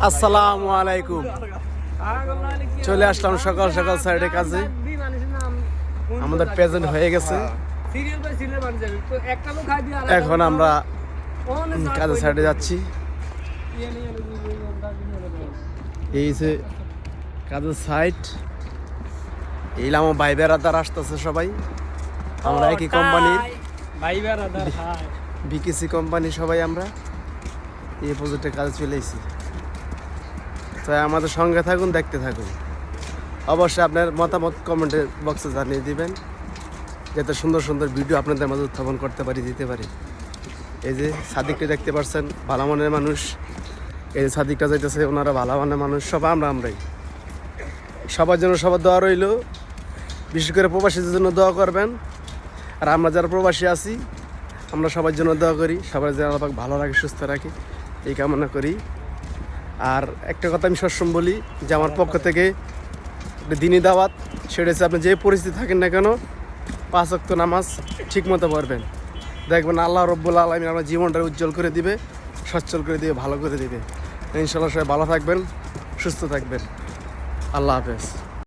আসসালামু আলাইকুম। চলে আসলাম সকাল সকাল সাইডে কাজে। আমাদের প্রেজেন্ট হয়ে গেছে, এখন আমরা কাজের সাইডে যাচ্ছি। এই যে কাজের সাইড, এই আমার ভাই বেড়াদার আসতেছে সবাই। আমরা একই কোম্পানির, বিকেসি কোম্পানি সবাই আমরা এই প্রজেক্টের কাজে চলে এসেছি। তাই আমাদের সঙ্গে থাকুন, দেখতে থাকুন। অবশ্যই আপনার মতামত কমেন্টে বক্সে জানিয়ে দিবেন, যাতে সুন্দর সুন্দর ভিডিও আপনাদের মাঝে উত্থাপন করতে পারি, দিতে পারি। এই যে সাদিকটা দেখতে পাচ্ছেন, ভালো মনের মানুষ। এই যে সাদিকটা যাইতেছে, ওনারা ভালো মনের মানুষ। সবাই আমরাই সবার জন্য সবার দোয়া রইল। বিশেষ করে প্রবাসীদের জন্য দোয়া করবেন। আর আমরা যারা প্রবাসী আছি, আমরা সবার জন্য দোয়া করি, সবার যেন আল্লাহ পাক ভালো রাখি, সুস্থ রাখি, এই কামনা করি। আর একটা কথা আমি সবসময় বলি যে আমার পক্ষ থেকে দিনী দাওয়াত, সেটা হচ্ছে আপনি যে পরিস্থিতি থাকেন না কেন, 5 ওয়াক্ত নামাজ ঠিক মতো পড়বেন। দেখবেন আল্লাহ রব্বুল আলামিন আমার জীবনটা উজ্জ্বল করে দিবে, সচ্ছল করে দিবে, ভালো করে দিবে। ইনশাআল্লাহ সবাই ভালো থাকবেন, সুস্থ থাকবেন। আল্লাহ হাফেজ।